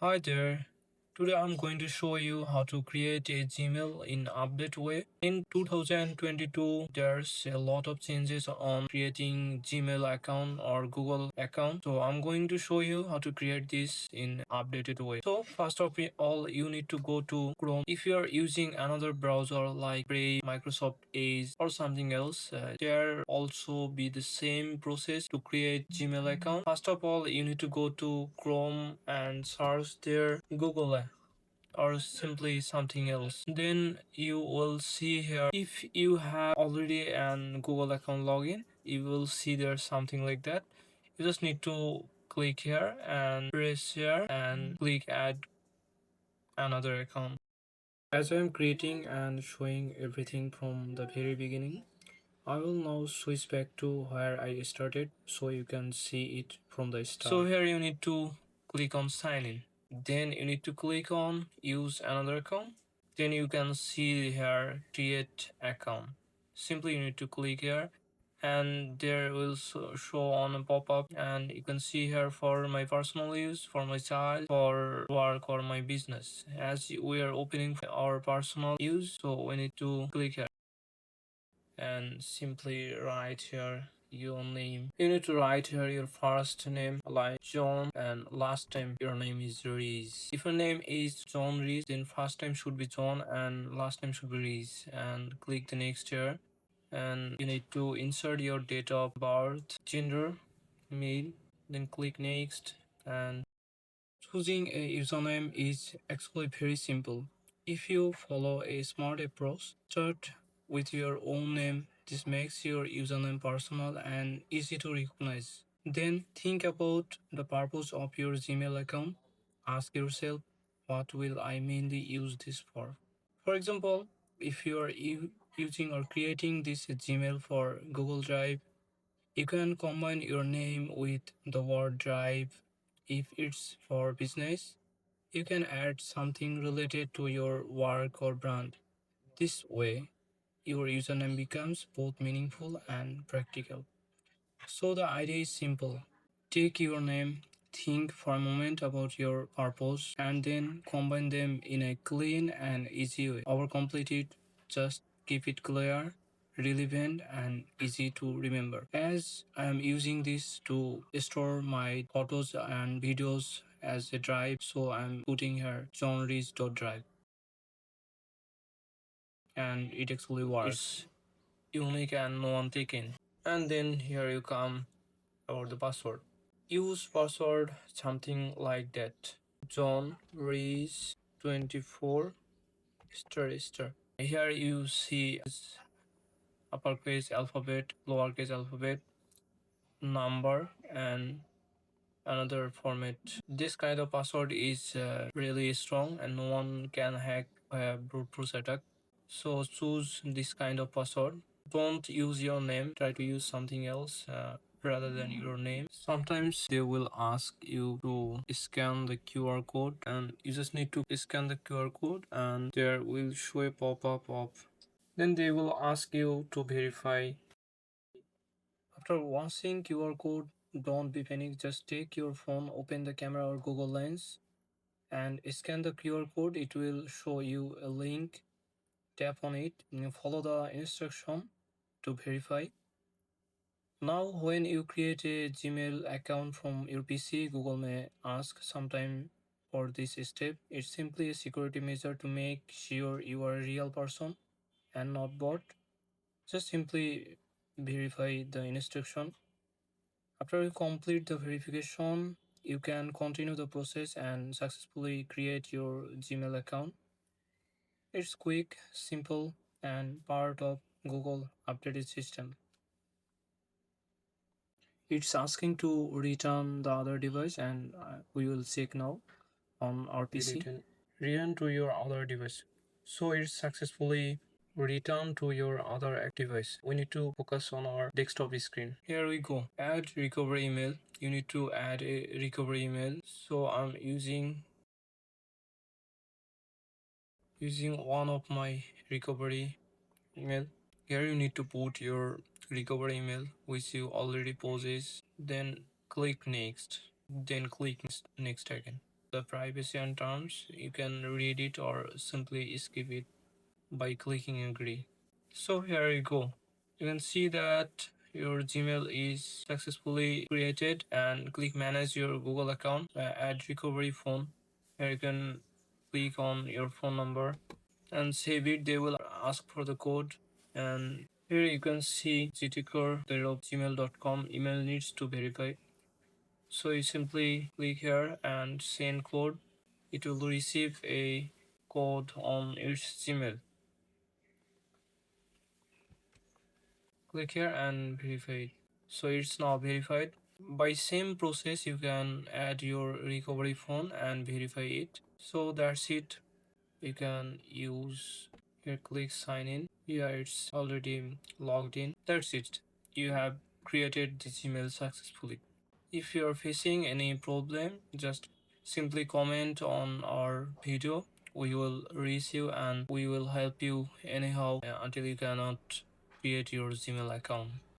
Hi there. Today I'm going to show you how to create a Gmail in update way. In 2022, there's a lot of changes on creating Gmail account or Google account. So I'm going to show you how to create this in updated way. So first of all, you need to go to Chrome. If you are using another browser like Brave, Microsoft Edge or something else, there also be the same process to create Gmail account. First of all, you need to go to Chrome and search there Google or simply something else. Then you will see here, if you have already an Google account login, you will see there's something like that. You just need to click here and press here and click add another account. As I am creating and showing everything from the very beginning, I will now switch back to where I started so you can see it from the start. So here you need to click on sign in. Then you need to click on use another account. Then you can see here create account. Simply you need to click here and there will show on a pop-up, and you can see here for my personal use, for my child, for work or my business. As we are opening our personal use, so we need to click here and simply write here your name. You need to write here your first name like John and last name your name is Reese. If your name is John Reese, then first name should be John and last name should be Reese, and click the next here. And you need to insert your date of birth, gender, male, then click next. And choosing a username is actually very simple. If you follow a smart approach, start with your own name. This makes your username personal and easy to recognize. Then think about the purpose of your Gmail account. Ask yourself, what will I mainly use this for? For example, if you are using or creating this Gmail for Google Drive, you can combine your name with the word drive. If it's for business, you can add something related to your work or brand. This way, your username becomes both meaningful and practical. So the idea is simple. Take your name, think for a moment about your purpose, and then combine them in a clean and easy way. Overcomplete it, just keep it clear, relevant, and easy to remember. As I am using this to store my photos and videos as a drive, so I'm putting here johnrees.drive, and it actually works. It's unique and no one taken. And then here you come about the password. Use password something like that. John Reese 24 star star. Here you see uppercase alphabet, lowercase alphabet, number, and another format. This kind of password is really strong and no one can hack a brute force attack. So choose this kind of password. Don't use your name, try to use something else rather than your name. Sometimes they will ask you to scan the QR code, and you just need to scan the QR code and there will show a pop-up of, then they will ask you to verify. After watching QR code, don't be panic, just take your phone, open the camera or Google Lens and scan the QR code. It will show you a link, tap on it and follow the instruction to verify. Now when you create a Gmail account from your PC, Google may ask sometime for this step. It's simply a security measure to make sure you are a real person and not bot. Just simply verify the instruction. After you complete the verification, you can continue the process and successfully create your Gmail account. It's quick, simple, and part of Google updated system. It's asking to return the other device, and we will check now on our PC. Return to your other device. So it's successfully returned to your other device. We need to focus on our desktop screen. Here we go. Add recovery email. You need to add a recovery email. So I'm using one of my recovery email. Here you need to put your recovery email which you already possess. Then click next. Then click next again. the privacy and terms. You can read it or simply skip it by clicking agree. So here you go. You can see that your Gmail is successfully created, and click manage your Google account, add recovery phone. Here you can click on your phone number and save it. They will ask for the code, and here you can see gtcore@gmail.com email needs to verify. So you simply click here and send code. It will receive a code on its Gmail. Click here and verify it. So it's now verified. By same process you can add your recovery phone and verify it. So that's it. You can use here, click sign in. Yeah, it's already logged in. That's it. You have created the Gmail successfully. If you are facing any problem, just simply comment on our video. We will reach you and we will help you anyhow until you cannot create your Gmail account.